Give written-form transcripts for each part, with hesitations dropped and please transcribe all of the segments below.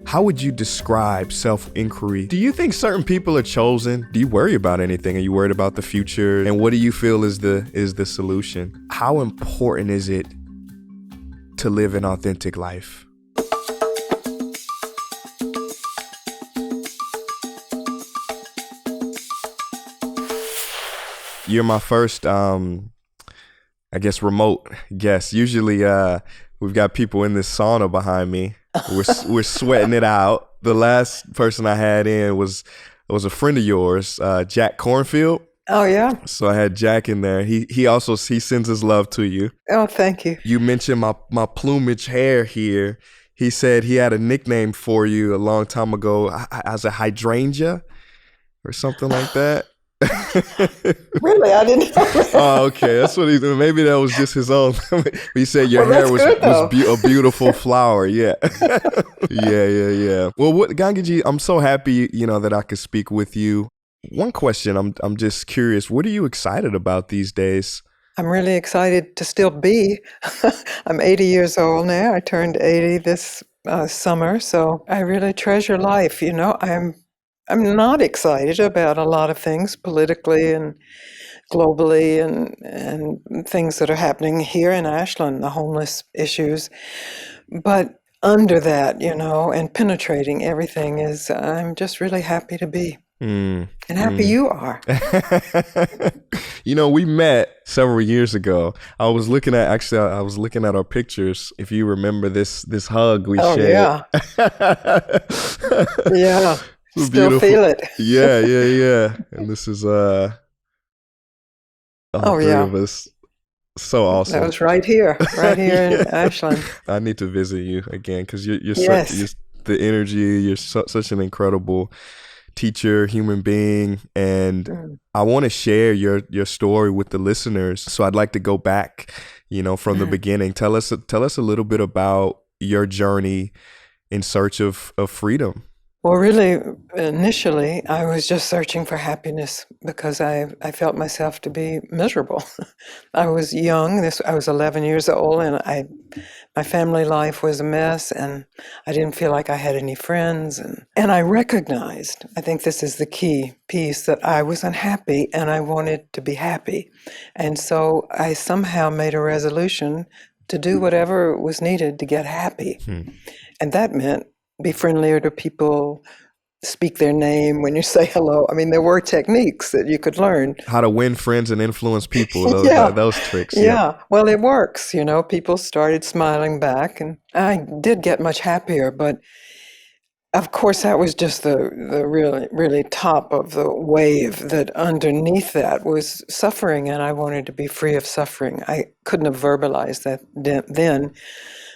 How would you describe self-inquiry? Do you think certain people are chosen? Do you worry about anything? Are you worried about the future? And what do you feel is the solution? How important is it to live an authentic life? You're my first, remote guest. Usually, we've got people in this sauna behind me. We're sweating it out. The last person I had in was a friend of yours, Jack Cornfield. Oh yeah. So I had Jack in there. He sends his love to you. Oh, thank you. You mentioned my plumage hair here. He said he had a nickname for you a long time ago as a hydrangea or something like that. Really? I didn't know that. Oh, okay. That's what maybe that was just his own. He said your hair was a beautiful flower. Yeah. Yeah. Well, Gangaji, I'm so happy, that I could speak with you. One question, I'm just curious, what are you excited about these days? I'm really excited to still be. I'm 80 years old now. I turned 80 this summer, so I really treasure life. I'm not excited about a lot of things politically and globally and things that are happening here in Ashland, the homeless issues. But under that, and penetrating everything I'm just really happy to be. And happy you are. We met several years ago. I was looking at our pictures. If you remember this hug we shared. Yeah. Yeah. Still beautiful. Feel it. Yeah. And this is all three of us. So awesome. That was right here in Ashland. I need to visit you again because you're yes. the energy. You're such an incredible teacher, human being, and I want to share your story with the listeners. So I'd like to go back, from the beginning. Tell us a little bit about your journey in search of freedom. Well, really, initially, I was just searching for happiness because I felt myself to be miserable. I was young. I was 11 years old, and my family life was a mess, and I didn't feel like I had any friends. And I recognized, I think this is the key piece, that I was unhappy, and I wanted to be happy. And so I somehow made a resolution to do whatever was needed to get happy. And that meant be friendlier to people, speak their name when you say hello. I mean, there were techniques that you could learn. How to win friends and influence people, those tricks. Yeah, well, it works. People started smiling back, and I did get much happier. But of course, that was just the really, really top of the wave. That underneath that was suffering, and I wanted to be free of suffering. I couldn't have verbalized that then,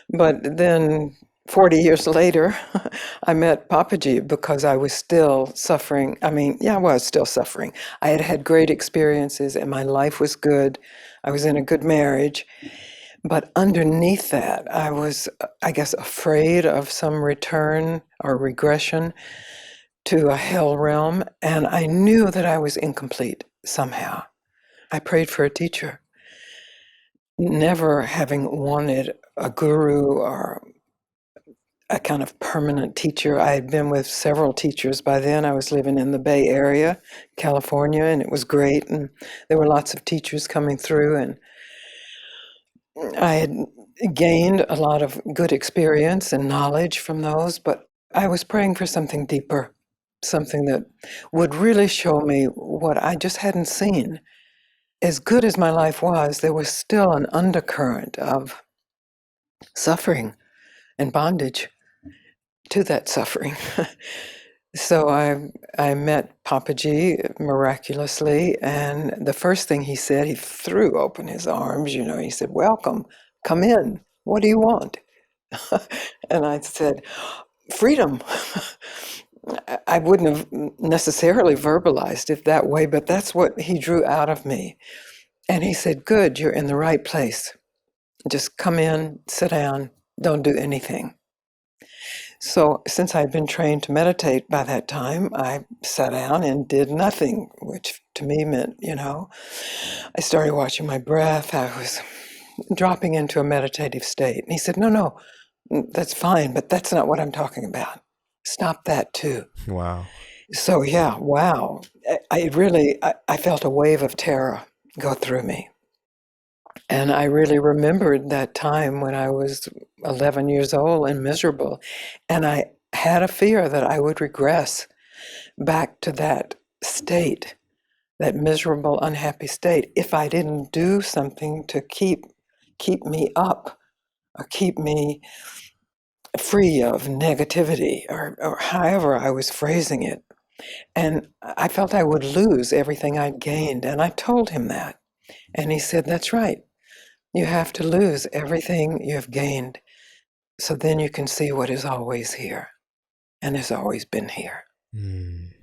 but then 40 years later, I met Papaji because I was still suffering. I was still suffering. I had had great experiences and my life was good. I was in a good marriage. But underneath that, I was, afraid of some return or regression to a hell realm. And I knew that I was incomplete somehow. I prayed for a teacher, never having wanted a guru or a kind of permanent teacher. I had been with several teachers by then. I was living in the Bay Area, California, and it was great. And there were lots of teachers coming through, and I had gained a lot of good experience and knowledge from those, but I was praying for something deeper, something that would really show me what I just hadn't seen. As good as my life was, there was still an undercurrent of suffering and bondage to that suffering. So I met Papaji miraculously, and the first thing he said, he threw open his arms, he said, "Welcome, come in, what do you want?" And I said, "Freedom." I wouldn't have necessarily verbalized it that way, but that's what he drew out of me. And he said, "Good, you're in the right place. Just come in, sit down, don't do anything." So since I'd been trained to meditate by that time, I sat down and did nothing, which to me meant, I started watching my breath. I was dropping into a meditative state. And he said, no, that's fine, but that's not what I'm talking about. Stop that too. Wow. So yeah, wow. I felt a wave of terror go through me. And I really remembered that time when I was 11 years old and miserable. And I had a fear that I would regress back to that state, that miserable, unhappy state, if I didn't do something to keep me up or keep me free of negativity or however I was phrasing it. And I felt I would lose everything I'd gained. And I told him that. And he said, "That's right. You have to lose everything you've gained so then you can see what is always here and has always been here." Mm.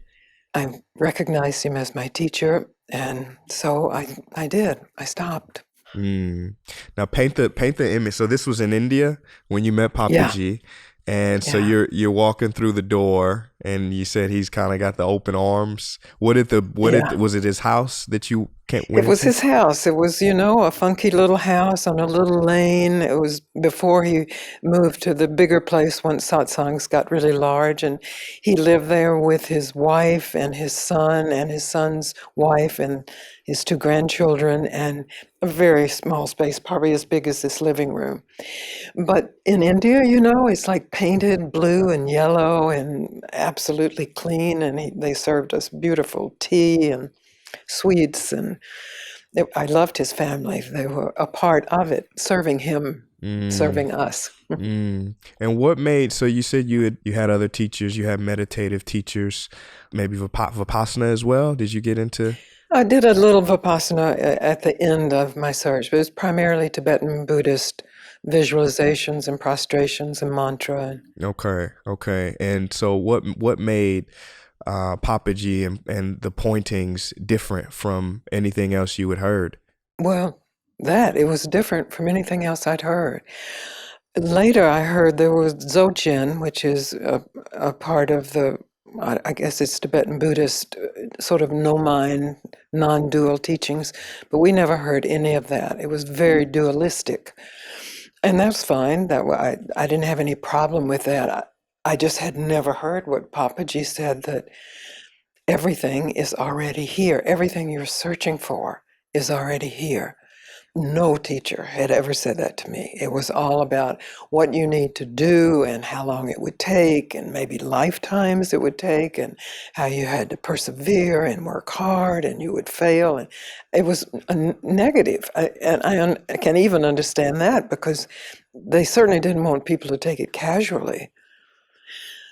I recognized him as my teacher, and so I did. I stopped. Mm. Now paint the image. So this was in India when you met Yeah, Papaji, and so yeah. you're walking through the door, and you said he's kind of got the open arms. What did Yeah. was it his house that you went It was into? his house. It was, a funky little house on a little lane. It was before he moved to the bigger place once satsangs got really large. And he lived there with his wife and his son and his son's wife and his two grandchildren, and a very small space, probably as big as this living room. But in India, it's like painted blue and yellow and absolutely clean. And they served us beautiful tea and sweets, and I loved his family. They were a part of it, serving him, Mm. serving us. Mm. And what made so you said you had other teachers, you had meditative teachers, maybe Vipassana as well. Did you get into? I did a little Vipassana at the end of my search, but it was primarily Tibetan Buddhist visualizations and prostrations and mantra. Okay, okay. And so what made Papaji and the pointings different from anything else you had heard? Well, it was different from anything else I'd heard. Later, I heard there was Dzogchen, which is a part of I guess it's Tibetan Buddhist sort of no mind, non dual teachings, but we never heard any of that. It was very dualistic. And that's fine. I didn't have any problem with that. I just had never heard what Papaji said, that everything is already here. Everything you're searching for is already here. No teacher had ever said that to me. It was all about what you need to do and how long it would take, and maybe lifetimes it would take, and how you had to persevere and work hard and you would fail. And it was negative. I can even understand that, because they certainly didn't want people to take it casually.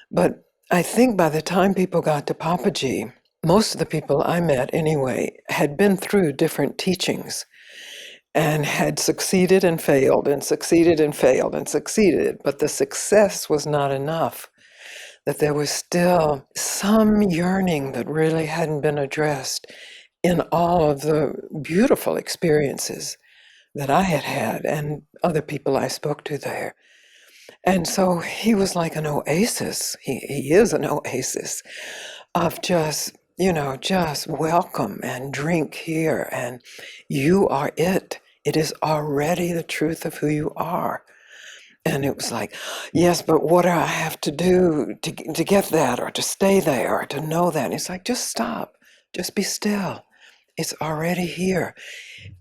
But I think by the time people got to Papaji, most of the people I met anyway had been through different teachings and had succeeded and failed and succeeded and failed and succeeded, but the success was not enough, that there was still some yearning that really hadn't been addressed in all of the beautiful experiences that I had had and other people I spoke to there. And so he was like an oasis. He is an oasis of just welcome and drink here, and you are it. It is already the truth of who you are. And it was like, yes, but what do I have to do to get that, or to stay there, or to know that? And it's like, just stop, just be still. It's already here.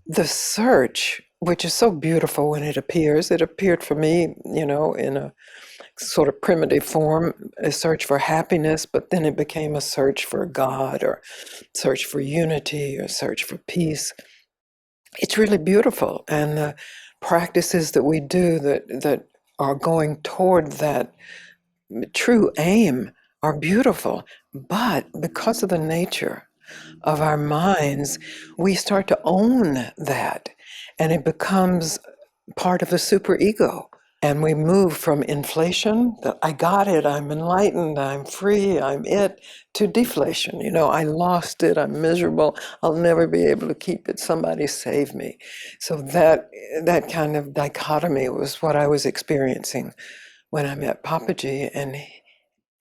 The search, which is so beautiful when it appeared for me, in a sort of primitive form, a search for happiness, but then it became a search for God, or search for unity, or search for peace. It's really beautiful. And the practices that we do that are going toward that true aim are beautiful. But because of the nature of our minds, we start to own that, and it becomes part of the superego. And we move from inflation, that I got it, I'm enlightened, I'm free, I'm it, to deflation. I lost it, I'm miserable, I'll never be able to keep it, somebody save me. So that kind of dichotomy was what I was experiencing when I met Papaji, and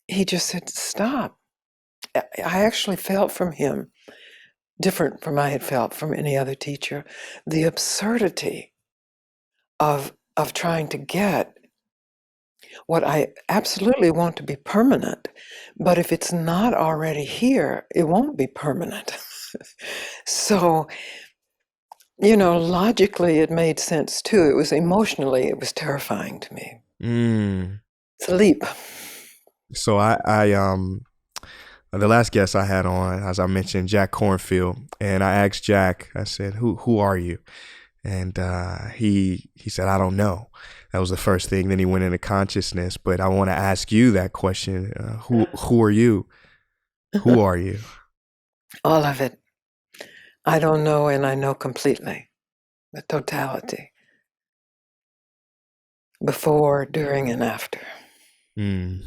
he just said, stop. I actually felt from him, different from I had felt from any other teacher, the absurdity of trying to get what I absolutely want to be permanent. But if it's not already here, it won't be permanent. So, logically it made sense too. It was emotionally, it was terrifying to me. Mm. It's a leap. So the last guest I had on, as I mentioned, Jack Cornfield, and I asked Jack, I said, who are you? And he said, I don't know. That was the first thing. Then he went into consciousness. But I want to ask you that question. Who are you? Who are you? All of it. I don't know, and I know completely. The totality. Before, during, and after. Mm.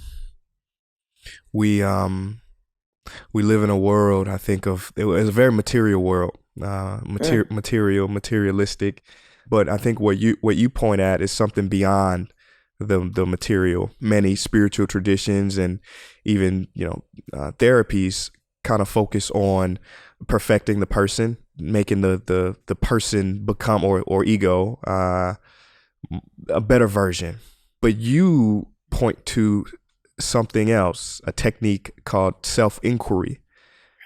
We live in a world, I think of, it was a very material world, materialistic. But I think what you point at is something beyond the material. Many spiritual traditions and even therapies kind of focus on perfecting the person, making the person become or ego a better version. But you point to something else, a technique called self-inquiry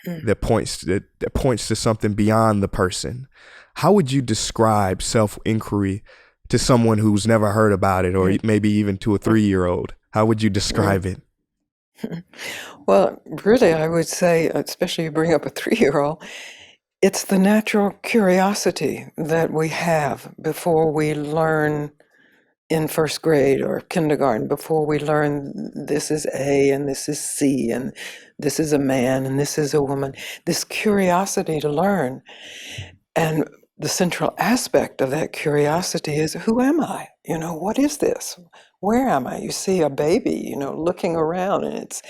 that points to something beyond the person. How would you describe self-inquiry to someone who's never heard about it, or maybe even to a 3-year-old? How would you describe it? Well, really, I would say, especially you bring up a 3-year-old, it's the natural curiosity that we have before we learn in first grade or kindergarten, before we learn this is A and this is C and this is a man and this is a woman. This curiosity to learn. And the central aspect of that curiosity is, who am I? What is this? Where am I? You see a baby, looking around, and it's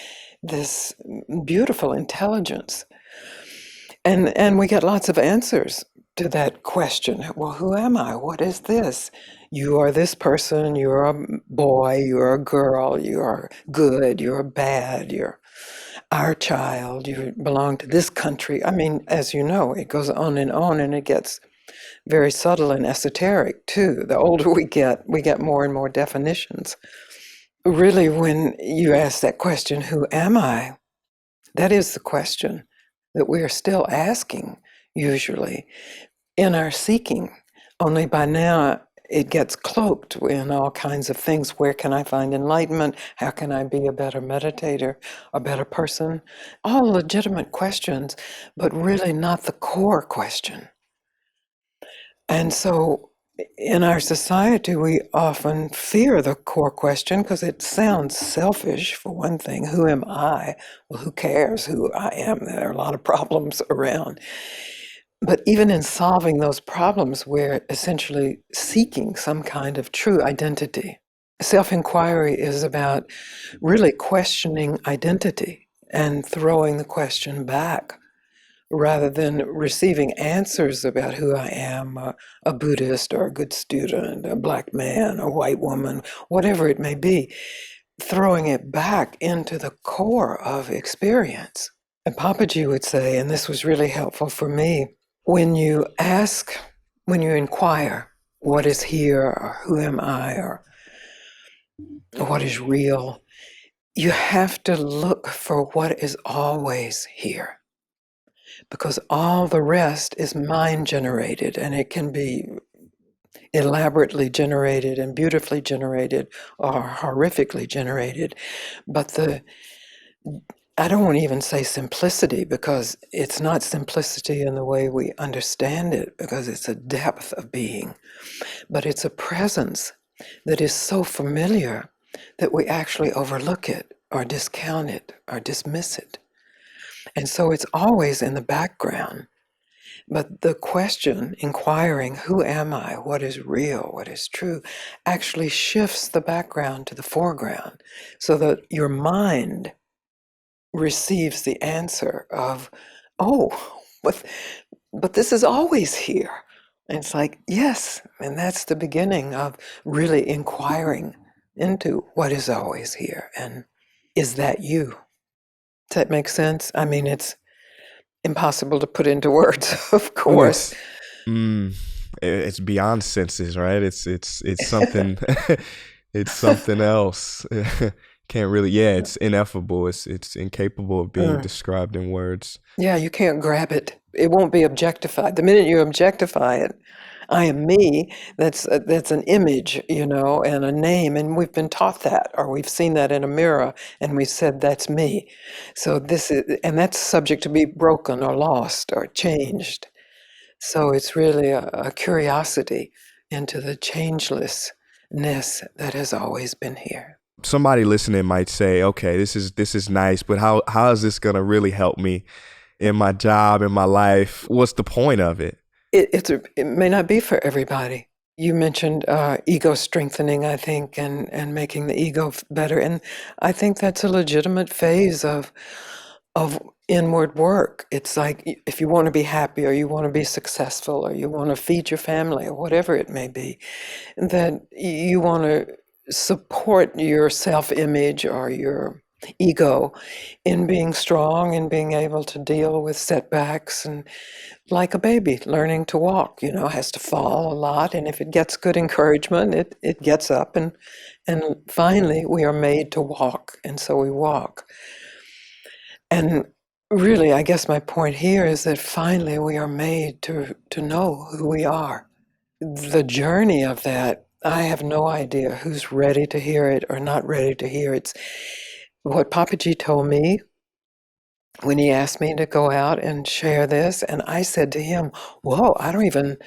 this beautiful intelligence. And we get lots of answers to that question. Well, who am I? What is this? You are this person, you're a boy, you're a girl, you're good, you're bad, you're our child, you belong to this country. I mean, as you know, it goes on, and it gets very subtle and esoteric too. The older we get more and more definitions. Really, when you ask that question, who am I? That is the question that we are still asking, usually, in our seeking. Only by now, it gets cloaked in all kinds of things. Where can I find enlightenment? How can I be a better meditator, a better person? All legitimate questions, but really not the core question. And so in our society, we often fear the core question because it sounds selfish, for one thing. Who am I? Well, who cares who I am? There are a lot of problems around. But even in solving those problems, we're essentially seeking some kind of true identity. Self-inquiry is about really questioning identity and throwing the question back rather than receiving answers about who I am, a Buddhist or a good student, a black man, a white woman, whatever it may be, throwing it back into the core of experience. And Papaji would say, and this was really helpful for me, when you inquire, what is here, or who am I, or what is real, you have to look for what is always here. Because all the rest is mind generated, and it can be elaborately generated and beautifully generated or horrifically generated. But I don't want to even say simplicity, because it's not simplicity in the way we understand it, because it's a depth of being, but it's a presence that is so familiar that we actually overlook it or discount it or dismiss it. And so it's always in the background. But the question, inquiring, who am I? What is real? What is true? Actually shifts the background to the foreground so that your mind receives the answer of, oh, but this is always here. And it's like, yes, and that's the beginning of really inquiring into what is always here. And is that you? Does that make sense? I mean, it's impossible to put into words, of Well, course. it's beyond senses, right? It's something It's something else. Can't really. Yeah, it's ineffable. It's incapable of being Mm. described in words. Yeah, you can't grab it. It won't be objectified. The minute you objectify it, I am me, that's an image, and a name, and we've been taught that, or we've seen that in a mirror, and we said that's me. So and that's subject to be broken or lost or changed. So it's really a curiosity into the changelessness that has always been here. Somebody listening might say, "Okay, this is nice, but how is this gonna really help me in my job, in my life? What's the point of it?" It may not be for everybody. You mentioned ego strengthening, I think, and making the ego better, and I think that's a legitimate phase of inward work. It's like if you want to be happy, or you want to be successful, or you want to feed your family, or whatever it may be, that you want to support your self-image or your ego in being strong and being able to deal with setbacks, and like a baby learning to walk, has to fall a lot, and if it gets good encouragement, it gets up, and finally we are made to walk, and so we walk. And really, I guess my point here is that finally we are made to know who we are. The journey of that, I have no idea who's ready to hear it or not ready to hear it. It's what Papaji told me when he asked me to go out and share this, and I said to him, "Whoa, I don't even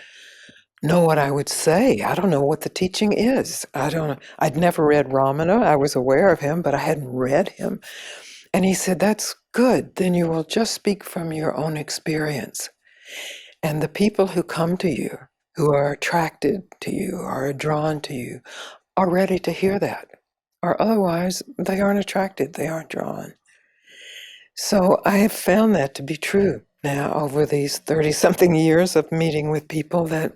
know what I would say. I don't know what the teaching is. I don't. I'd never read Ramana. I was aware of him, but I hadn't read him." And he said, "That's good. Then you will just speak from your own experience. And the people who come to you, who are attracted to you, are drawn to you, are ready to hear that. Or otherwise, they aren't attracted, they aren't drawn." So I have found that to be true now over these 30 something years of meeting with people, that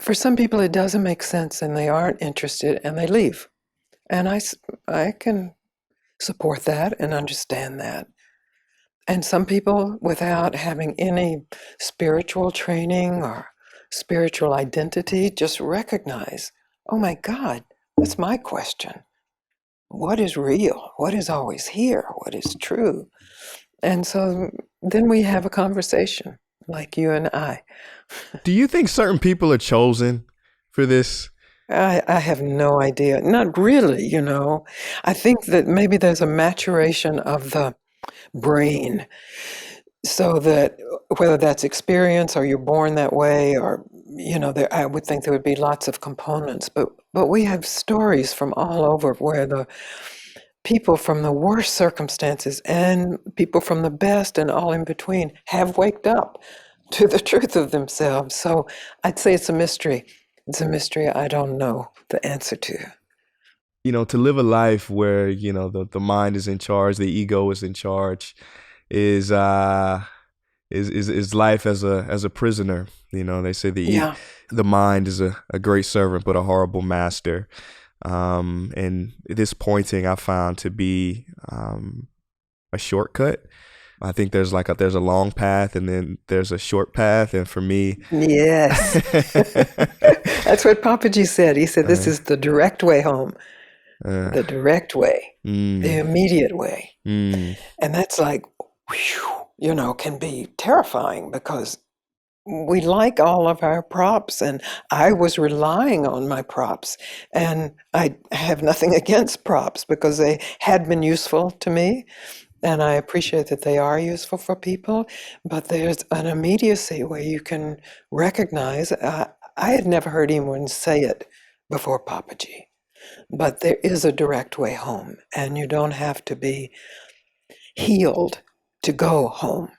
for some people it doesn't make sense and they aren't interested and they leave. And I can support that and understand that. And some people, without having any spiritual training or spiritual identity, just recognize, oh my God, that's my question. What is real? What is always here? What is true? And so then we have a conversation like you and I. Do you think certain people are chosen for this? I have no idea. Not really. I think that maybe there's a maturation of the brain, so that whether that's experience or you're born that way, or I would think there would be lots of components, but we have stories from all over where the people from the worst circumstances and people from the best and all in between have waked up to the truth of themselves. So I'd say it's a mystery. It's a mystery I don't know the answer to. To live a life where, the mind is in charge, the ego is in charge, is life as a prisoner. They say Yeah. the mind is a great servant but a horrible master. And this pointing I found to be a shortcut. I think there's there's a long path and then there's a short path, and for me, Yes. That's what Papaji said. He said, this is the direct way home, the direct way, the immediate way. And that's like, whew, can be terrifying, because we like all of our props, and I was relying on my props, and I have nothing against props because they had been useful to me, and I appreciate that they are useful for people, but there's an immediacy where you can recognize, I had never heard anyone say it before Papaji, but there is a direct way home, and you don't have to be healed to go home,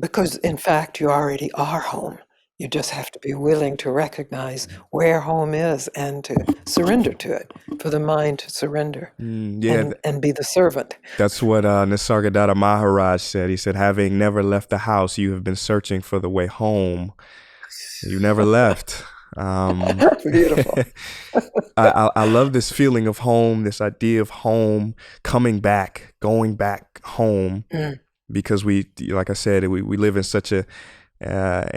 because in fact you already are home. You just have to be willing to recognize where home is and to surrender to it, for the mind to surrender yeah, and be the servant. that's what Nisargadatta Maharaj said. He said, having never left the house, you have been searching for the way home. You never left. Beautiful. I love this feeling of home, this idea of home, coming back, going back home, because we, like I said, we live in such an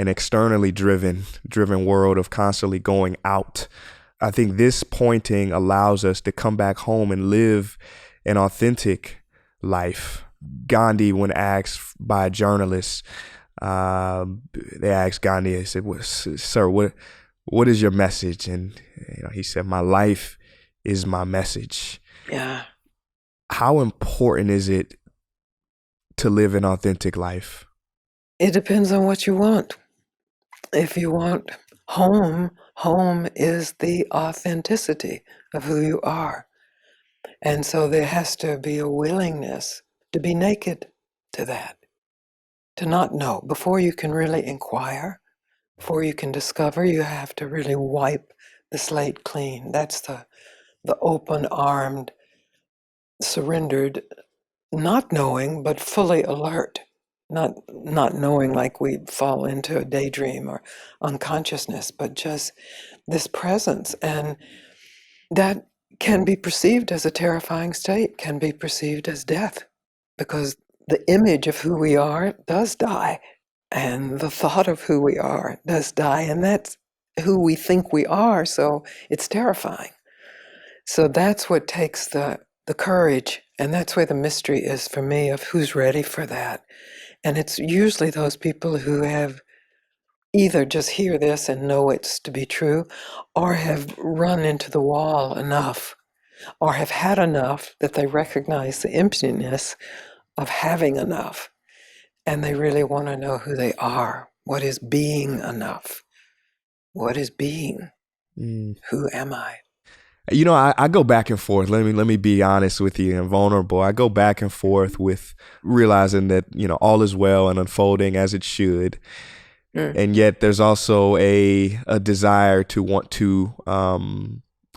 externally driven world of constantly going out I think this pointing allows us to come back home and live an authentic life. Gandhi, when asked by a journalist, they asked Gandhi, they said, "Sir, what is your message?" And he said, "My life is my message." Yeah. How important is it to live an authentic life? It depends on what you want. If you want home, home is the authenticity of who you are. And so there has to be a willingness to be naked to that, to not know. Before you can really inquire, before you can discover, you have to really wipe the slate clean. That's the open-armed, surrendered, not knowing, but fully alert. Not knowing like we fall into a daydream or unconsciousness, but just this presence. And that can be perceived as a terrifying state, can be perceived as death, because the image of who we are does die, and the thought of who we are does die, and that's who we think we are, so it's terrifying. So that's what takes the courage, and that's where the mystery is for me of who's ready for that. And it's usually those people who have either just hear this and know it's to be true, or have run into the wall enough, or have had enough that they recognize the emptiness of having enough, and they really want to know who they are. What is being enough? What is being? Who am I? I go back and forth. Let me be honest with you and vulnerable. I go back and forth with realizing that, all is well and unfolding as it should. And yet there's also a desire to want to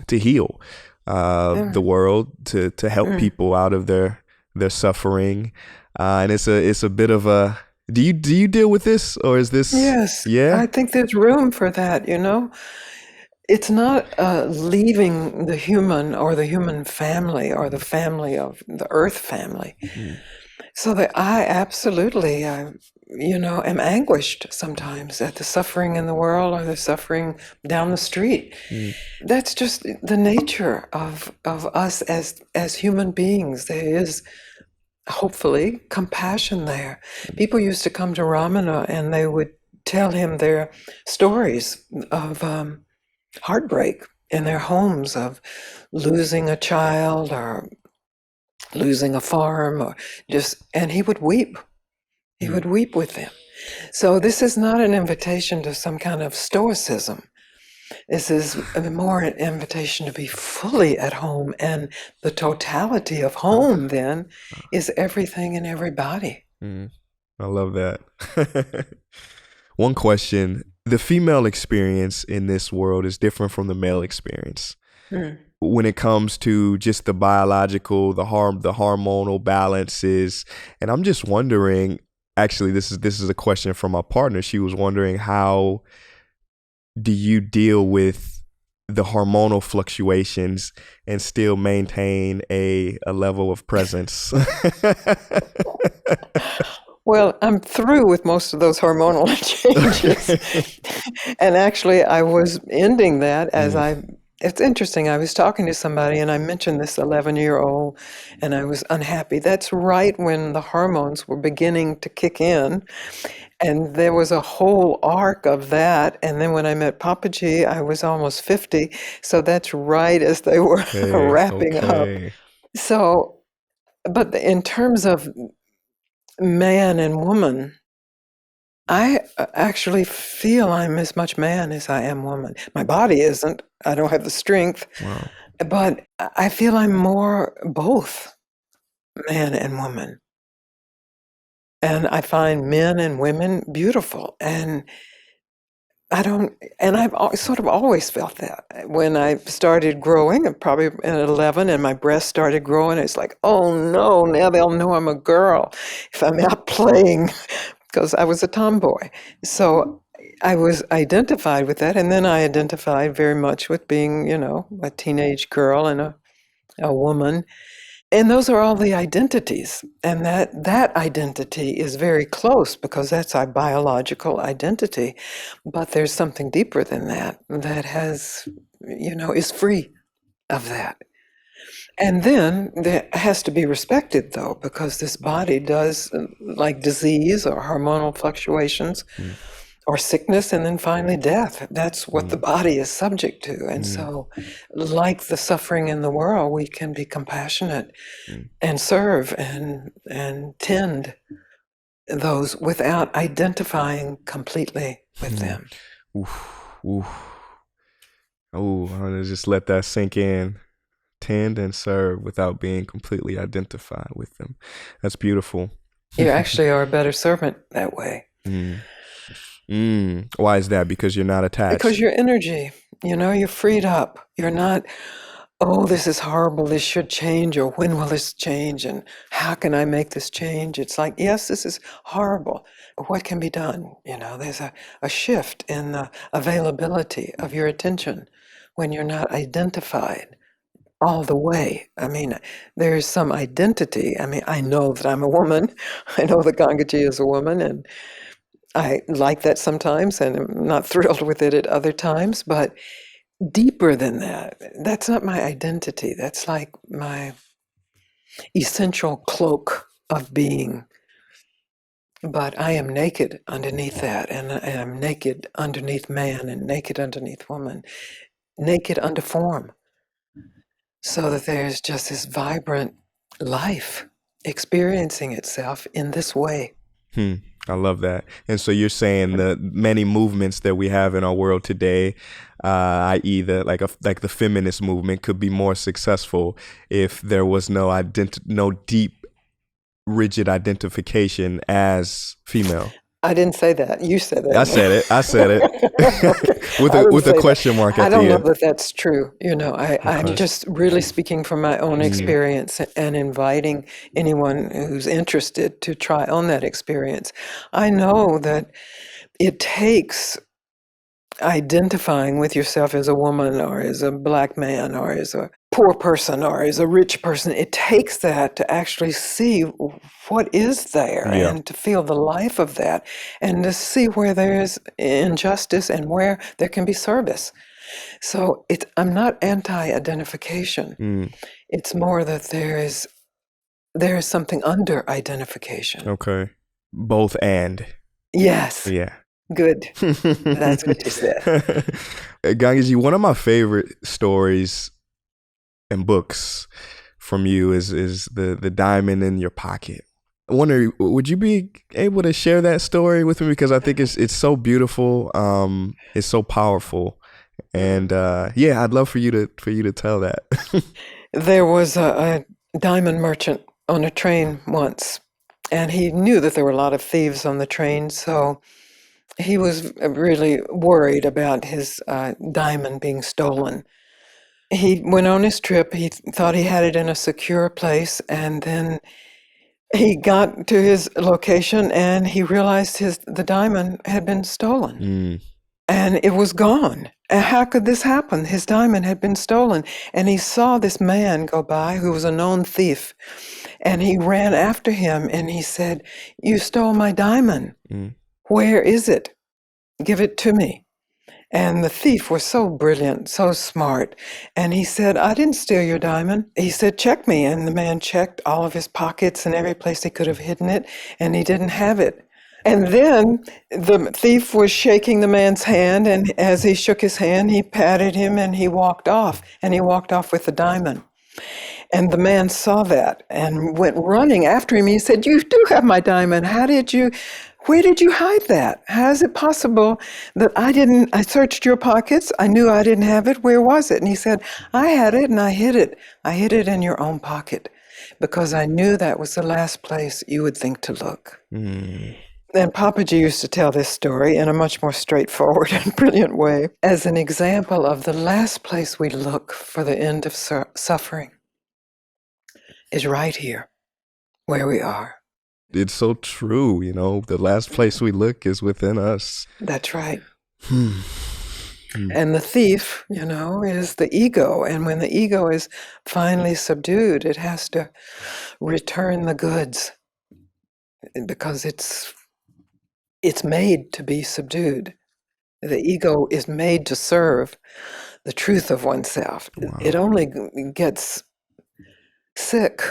heal the world, to help people out of their suffering. And it's a bit of a, do you deal with this, or is this? Yes. Yeah. I think there's room for that, It's not leaving the human or the human family or the family of the earth family. So that I absolutely, am anguished sometimes at the suffering in the world or the suffering down the street. That's just the nature of us as human beings. There is hopefully compassion there. People used to come to Ramana and they would tell him their stories of heartbreak in their homes, of losing a child or losing a farm, or and he would weep. He would weep with them. So this is not an invitation to some kind of stoicism. This is more an invitation to be fully at home, and the totality of home then is everything and everybody. I love that. One question: the female experience in this world is different from the male experience when it comes to just the biological, the hormonal balances. And I'm just wondering, actually, this is a question from my partner. She was wondering, how do you deal with the hormonal fluctuations and still maintain a level of presence? Well, I'm through with most of those hormonal changes. And actually, I was ending that as it's interesting. I was talking to somebody and I mentioned this 11-year-old and I was unhappy. That's right when the hormones were beginning to kick in. And there was a whole arc of that. And then when I met Papaji, I was almost 50. So that's right as they were wrapping up. So, but in terms of man and woman, I actually feel I'm as much man as I am woman. My body isn't. I don't have the strength. Wow. But I feel I'm more both man and woman. And I find men and women beautiful. And I've sort of always felt that. When I started growing, probably at 11, and my breasts started growing, it's like, oh no, now they'll know I'm a girl if I'm out playing, because I was a tomboy. So I was identified with that, and then I identified very much with being, a teenage girl and a woman. And those are all the identities. And that identity is very close because that's our biological identity. But there's something deeper than that that has is free of that. And then that has to be respected, though, because this body does, like disease or hormonal fluctuations Mm. or sickness, and then finally death. That's what the Mm. body is subject to. And Mm. so, like the suffering in the world, we can be compassionate Mm. and serve and tend those without identifying completely with Mm. them. Oof. Oof. Oh, I'm gonna just let that sink in. Tend and serve without being completely identified with them. That's beautiful. You actually are a better servant that way. Mm. Why is that? Because you're not Because attached. your energy, you're freed up. You're not, oh, this is horrible, this should change, or when will this change, and how can I make this change? It's like, yes, this is horrible. What can be done? There's a shift in the availability of your attention when you're not identified all the way. I mean, there's some identity. I mean, I know that I'm a woman. I know that Gangaji is a woman, and I like that sometimes, and I'm not thrilled with it at other times, but deeper than that, that's not my identity. That's like my essential cloak of being. But I am naked underneath that, and I am naked underneath man and naked underneath woman, naked under form, so that there's just this vibrant life experiencing itself in this way. I love that. And so you're saying the many movements that we have in our world today, i.e., like the feminist movement, could be more successful if there was no deep, rigid identification as female. I didn't say that. You said I said it. I said it that. with I a didn't with a say that. question mark I at the don't know end. that that's true. I'm Okay. just really speaking from my own Mm. experience and inviting anyone who's interested to try on that experience. I know that it takes identifying with yourself as a woman or as a black man or as a poor person or as a rich person. It takes that to actually see what is there Yeah. and to feel the life of that and to see where there is injustice and where there can be service. So I'm not anti-identification. Mm. It's more that there is something under identification. Okay. Both and. Yes, Yeah. good. That's what you said. Gangaji, one of my favorite stories and books from you is the diamond in your pocket. I wonder, would you be able to share that story with me? Because I think it's so beautiful. It's so powerful. And yeah, I'd love for you to tell that. There was a diamond merchant on a train once, and he knew that there were a lot of thieves on the train, so he was really worried about his diamond being stolen. He went on his trip. He thought he had it in a secure place, and then he got to his location, and he realized the diamond had been stolen. Mm. And it was gone. And how could this happen? His diamond had been stolen. And he saw this man go by who was a known thief. And he ran after him and he said, "You stole my diamond. Mm. Where is it? Give it to me." And the thief was so brilliant, so smart. And he said, "I didn't steal your diamond." He said, "Check me." And the man checked all of his pockets and every place he could have hidden it, and he didn't have it. And then the thief was shaking the man's hand, and as he shook his hand, he patted him and he walked off. And he walked off with the diamond. And the man saw that and went running after him. He said, "You do have my diamond. Where did you hide that? How is it possible that I searched your pockets. I knew I didn't have it. Where was it?" And he said, "I had it and I hid it. I hid it in your own pocket because I knew that was the last place you would think to look." Mm. And Papaji used to tell this story in a much more straightforward and brilliant way as an example of the last place we look for the end of suffering is right here, where we are. It's so true, the last place we look is within us. That's right. And the thief, is the ego. And when the ego is finally subdued, it has to return the goods because it's made to be subdued. The ego is made to serve. the truth of oneself. It Wow. only gets sick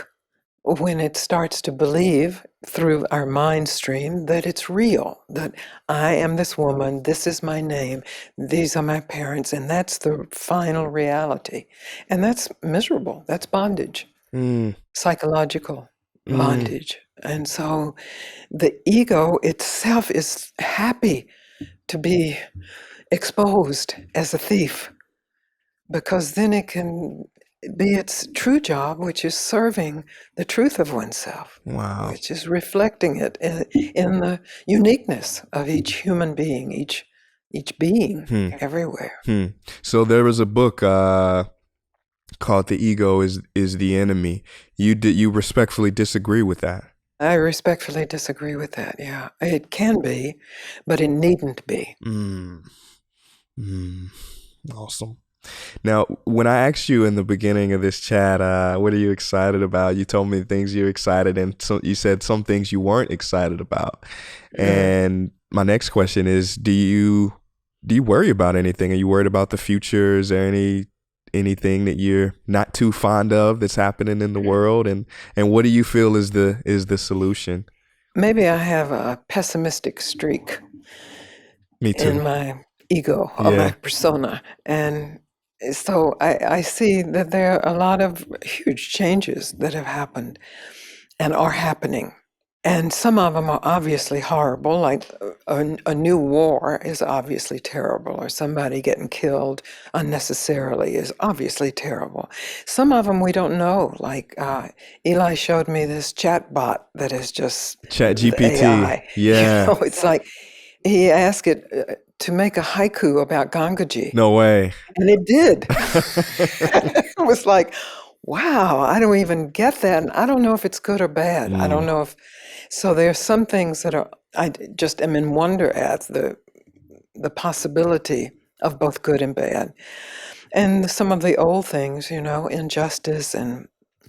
when it starts to believe through our mind stream that it's real, that I am this woman, this is my name, these are my parents, and that's the final reality. And that's miserable. That's bondage, Mm, psychological mm, bondage. And so the ego itself is happy to be exposed as a thief, because then it can be its true job, which is serving the truth of oneself, wow. which is reflecting it in the uniqueness of each human being, each being Hmm. everywhere. Hmm. So there was a book called "The Ego is the Enemy." You respectfully disagree with that? I respectfully disagree with that. Yeah, it can be, but it needn't be. Mm, mm, awesome. Now, when I asked you in the beginning of this chat, what are you excited about? You told me things you're excited, and so you said some things you weren't excited about. Mm. And my next question is, do you worry about anything? Are you worried about the future? Is there anything that you're not too fond of that's happening in the world? And what do you feel is the solution? Maybe I have a pessimistic streak Me too. in my ego or my Yeah. persona. And so I see that there are a lot of huge changes that have happened and are happening. And some of them are obviously horrible, like a new war is obviously terrible, or somebody getting killed unnecessarily is obviously terrible. Some of them we don't know, like Eli showed me this chat bot that is just Chat the GPT. AI. Yeah. It's like he asked it to make a haiku about Gangaji, No way. and it did. It was like, wow, I don't even get that. And I don't know if it's good or bad. I don't Mm, know if, so there's some things that are, just am in wonder at the possibility of both good and bad. And some of the old things, injustice and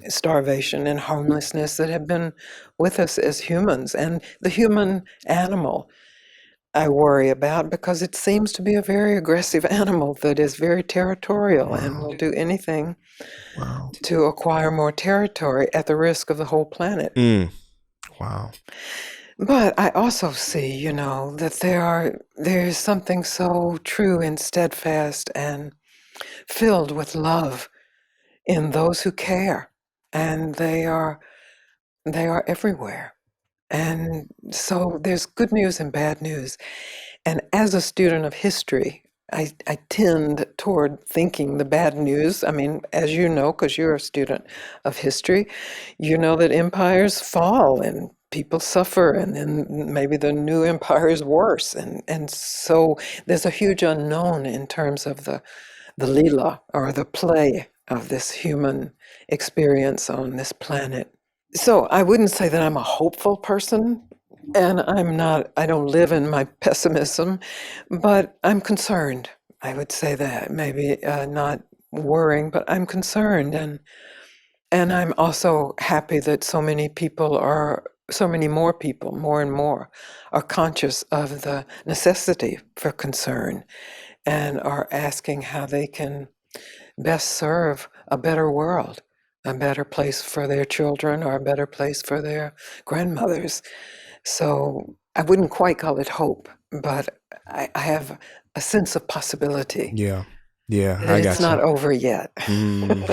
starvation and homelessness that have been with us as humans, and the human animal I worry about, because it seems to be a very aggressive animal that is very territorial and wow. will do anything Wow. to acquire more territory at the risk of the whole planet. Mm, wow. But I also see, that there is something so true and steadfast and filled with love in those who care, and they are everywhere. And so there's good news and bad news. And as a student of history, I tend toward thinking the bad news. I mean, as you know, because you're a student of history, you know that empires fall and people suffer, and then maybe the new empire is worse. And so there's a huge unknown in terms of the Leela, or the play of this human experience on this planet. So I wouldn't say that I'm a hopeful person, and I don't live in my pessimism, but I'm concerned. I would say that. Maybe not worrying, but I'm concerned. And I'm also happy that so many more people, more and more, are conscious of the necessity for concern and are asking how they can best serve a better world, a better place for their children, or a better place for their grandmothers. So I wouldn't quite call it hope, but I have a sense of possibility Yeah. Yeah, that I it's got you. not over yet. Mm.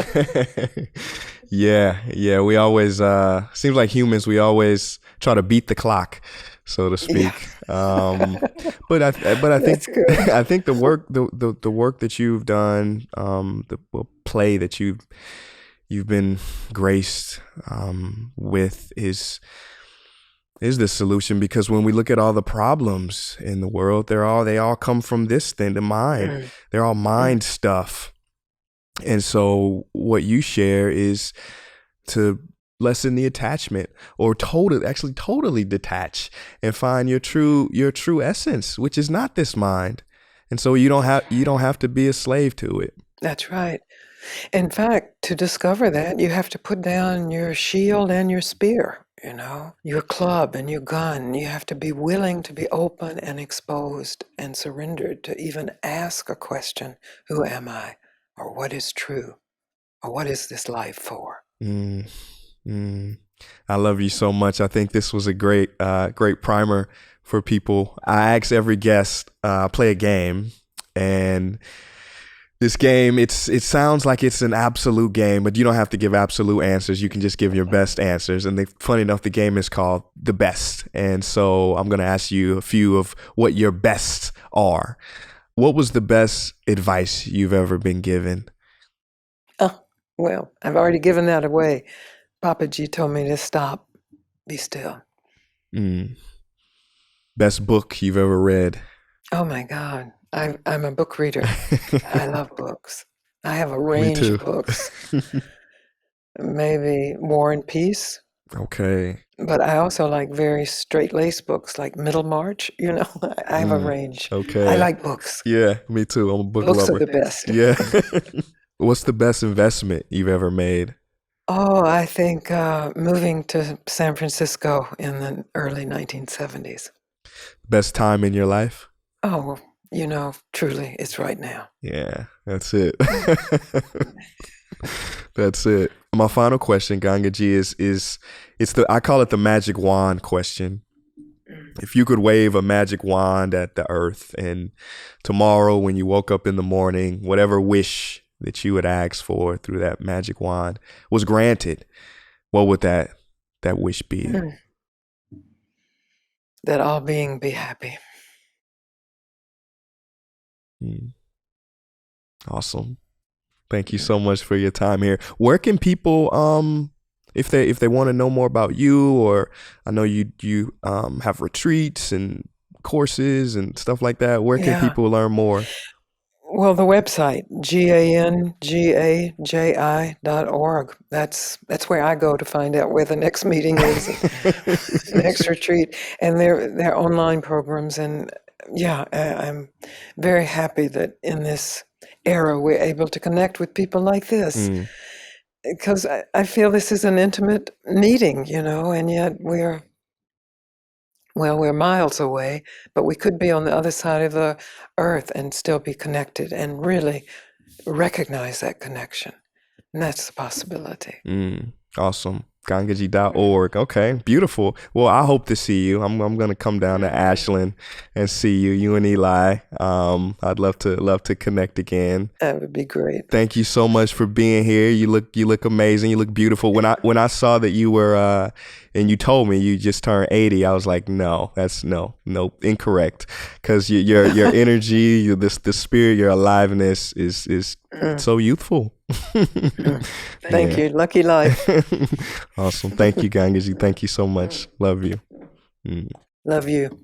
Yeah, yeah. We always seems like humans, we always try to beat the clock, so to Yeah, speak. But I think that's good. I think the work that you've done, the play that you've been graced with is the solution, because when we look at all the problems in the world, they all come from this thing, the mind. Mm, They're all mm. mind stuff. And so what you share is to lessen the attachment, or totally detach and find your true essence, which is not this mind. And so you don't have to be a slave to it. That's right. In fact, to discover that, you have to put down your shield and your spear. your club and your gun. You have to be willing to be open and exposed and surrendered to even ask a question: who am I? Or what is true? Or what is this life for? Mm, mm. I love you so much. I think this was a great primer for people. I ask every guest, play a game, and this game, it sounds like it's an absolute game, but you don't have to give absolute answers. You can just give your best answers. And funny enough, the game is called The Best. And so I'm going to ask you a few of what your bests are. What was the best advice you've ever been given? Oh, well, I've already given that away. Papaji told me to stop, be still. Best book you've ever read? Oh my God. I'm a book reader. I love books. I have a Me range too. of books. Maybe War and Peace. Okay. But I also like very straight-laced books like Middlemarch. I have a range. I Okay. like books. Yeah, me too. I'm a book Books are lover. the best. Yeah. What's the best investment you've ever made? Oh, I think moving to San Francisco in the early 1970s. Best time in your life? Oh, truly, it's right now. Yeah, that's it. That's it. My final question, Gangaji, is I call it the magic wand question. If you could wave a magic wand at the earth, and tomorrow when you woke up in the morning, whatever wish that you would ask for through that magic wand was granted, what would that wish be? That all being be happy. Awesome. Thank you so much for your time here. Where can people, if they want to know more about you, or I know you have retreats and courses and stuff like that, where can people learn more? Well, the website, gangaji.org. That's where I go to find out where the next meeting is, next retreat, and their online programs. And I'm very happy that in this era we're able to connect with people like this, because I feel this is an intimate meeting, and yet we're miles away, but we could be on the other side of the earth and still be connected and really recognize that connection. And that's the possibility. Awesome. Gangaji.org. Okay, beautiful. Well, I hope to see you. I'm going to come down to Ashland and see you and Eli. I'd love to connect again. That would be great. Thank you so much for being here. You look amazing. You look beautiful. When I saw that you were and you told me you just turned 80, I was like, no, that's no, incorrect. Because your energy, the spirit, your aliveness is so youthful. Thank you. Lucky life. Awesome. Thank you, Gangaji. Thank you so much. Love you. Love you.